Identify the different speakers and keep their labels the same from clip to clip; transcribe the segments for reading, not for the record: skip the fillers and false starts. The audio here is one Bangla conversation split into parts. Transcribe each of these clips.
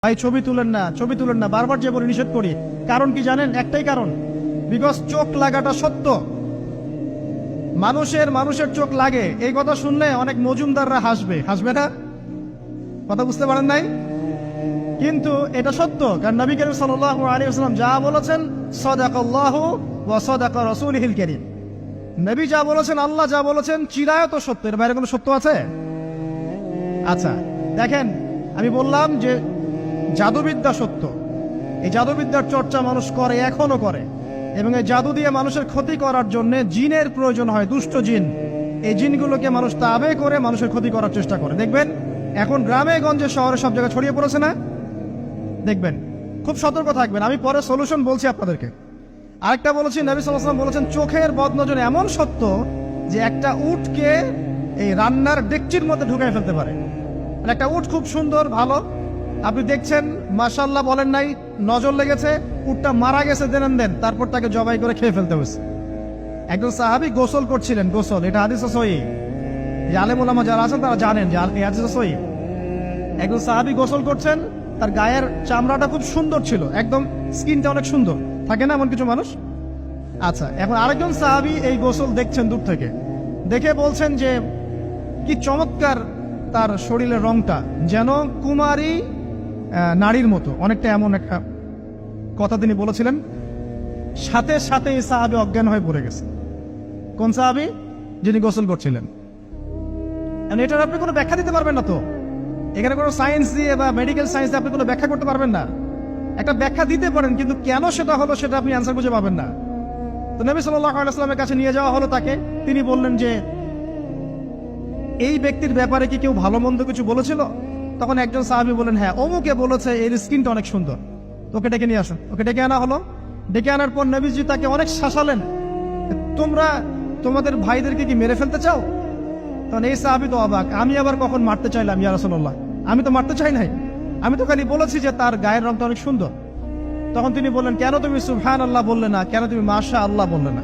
Speaker 1: ভাই ছবি তুলেন না, ছবি তুলেন না, বারবার যে বলে নিষেধ করি। কারণ কি জানেন? একটাই কারণ, বিকজ চোখ লাগাটা সত্য। মানুষের চোখ লাগে, এই কথা শুনলে অনেক মজুমদাররা হাসবে না? কথা বুঝতে পারেন নাই? কিন্তু এটা সত্য, কারণ নবী করিম সাল্লাল্লাহু আলাইহি ওয়াসাল্লাম যা বলেছেন, সাদাকাল্লাহু ওয়া সাদাকা রাসূলুহুল কারীম। নবী যা বলেছেন, আল্লাহ যা বলেছেন, চিরায়ত সত্য। এর বাইরে কোনো সত্য আছে? আচ্ছা দেখেন, আমি বললাম যে জাদুবিদ্যা সত্য। এই জাদুবিদ্যার চর্চা মানুষ করে, এখনো করে, এবং এই জাদু দিয়ে মানুষের ক্ষতি করার জন্য জিনের প্রয়োজন হয়, দুষ্ট জিন। এই জিনগুলোকে মানুষ তাবে করে মানুষের ক্ষতি করার চেষ্টা করে। দেখবেন এখন গ্রামে গঞ্জে শহরে সব জায়গায় ছড়িয়ে পড়েছে না? দেখবেন, খুব সতর্ক থাকবেন। আমি পরে সলিউশন বলছি আপনাদেরকে। আরেকটা বলেছি, নবী সাল্লাল্লাহু আলাইহি ওয়াসাল্লাম বলেছেন চোখের বদনজর এমন সত্য যে একটা উটকে এই রান্নার ডেকচির মধ্যে ঢুকাই ফেলতে পারে। একটা উট খুব সুন্দর, ভালো, আপনি দেখছেন, মাশাআল্লাহ বলেন নাই, নজর লেগেছে, উটটা মারা গেছে, দেন তারপর তাকে জবাই করে খেয়ে ফেলতে হয়েছে। একজন সাহাবী গোসল করছিলেন, গোসল, এটা হাদিস সহিহ, যে আলেম ওলামা যারা আছেন তারা জানেন যে এই হাদিস সহিহ। একজন সাহাবী গোসল করছেন, তার গায়ের চামড়াটা খুব সুন্দর ছিল, একদম স্কিনটা অনেক সুন্দর থাকে না এমন কিছু মানুষ? আচ্ছা, এখন আরেকজন সাহাবী এই গোসল দেখছেন দূর থেকে, দেখে বলছেন যে কি চমৎকার তার শরীরের রংটা, যেন কুমারী নারীর মতো, অনেকটা এমন একটা কথা তিনি বলেছিলেন। সাথে সাথে এই সাহাবী অজ্ঞান হয়ে পড়ে গেছে। কোন সাহাবী? যিনি গোসল করছিলেন। এটার আপনি কোনো ব্যাখ্যা দিতে পারবেন না তো, এখানে কোনো সায়েন্স দিয়ে বা মেডিকেল সায়েন্স দিয়ে আপনি কোনো ব্যাখ্যা করতে পারবেন না। একটা ব্যাখ্যা দিতে পারেন, কিন্তু কেন সেটা হলো সেটা আপনি অ্যান্সার খুঁজে পাবেন না। তো নবী সাল্লাল্লাহু আলাইহি ওয়াসাল্লামের কাছে নিয়ে যাওয়া হলো তাকে। তিনি বললেন যে এই ব্যক্তির ব্যাপারে কি কেউ ভালো মন্দ কিছু বলেছিল? তখন একজন সাহাবী বলেন, হ্যাঁ, অমুকে বলেছে এর স্কিনটা অনেক সুন্দর, ওকে ডেকে নিয়ে আসেন। ওকে ডেকে আনা হলো। ডেকে আনার পর নবীজি তাকে অনেক শাসালেন, তোমরা তোমাদের ভাইদেরকে কি মেরে ফেলতে চাও? তখন এই সাহাবী তো অবাক, আমি আবার কখন মারতে চাইলাম ইয়া রাসূলুল্লাহ? আমি তো মারতে চাই নাই, আমি তো খালি বলেছি যে তার গায়ের রংটা অনেক সুন্দর। তখন তিনি বললেন, কেন তুমি সুবহানাল্লাহ বললে না? কেন তুমি মাশাআল্লাহ বললে না?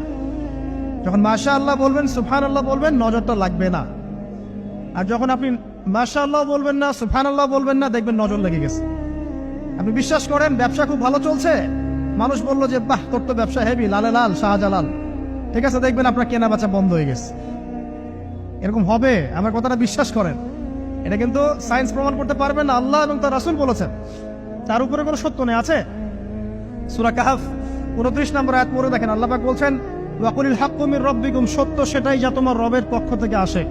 Speaker 1: যখন মাশাআল্লাহ বলবেন, সুবহানাল্লাহ বলবেন, নজরটা লাগবে না। আর যখন আপনি মাশাআল্লাহ বলবেন না, সুবহানাল্লাহ বলবেন না, দেখবেন নজর লেগে গেছে। আপনি বিশ্বাস করেন ব্যবসা খুব ভালো চলছে, মানুষ বলল যে বাহ, তোর তো ব্যবসা হেভি, লালে লাল শাহজালাল, ঠিক আছে, দেখবেন আপনার কেনা বেচা বন্ধ হয়ে গেছে। এরকম হবে, আমার কথাটা বিশ্বাস করেন। এটা কিন্তু সায়েন্স প্রমাণ করতে পারবে না, আল্লাহ এবং তার রাসূল বলেছেন, তার উপরে কোনো সত্য নেই। আছে সূরা কাহফ 29 নম্বর আয়াত পড়ে দেখেন, আল্লাহ পাক বলছেন, ওয়াকুলিল হাক্কু মির রাব্বিকুম, সত্য সেটাই যা তোমার রবের পক্ষ থেকে আসে।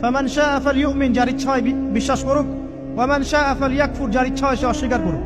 Speaker 1: ফামান শাআ ফালইউমিন, যার ইচ্ছা হয় বিশ্বাস করুক, ওয়া মান শাআ ফালইয়াকফুর, যার ইচ্ছা হয় সে অস্বীকার করুক।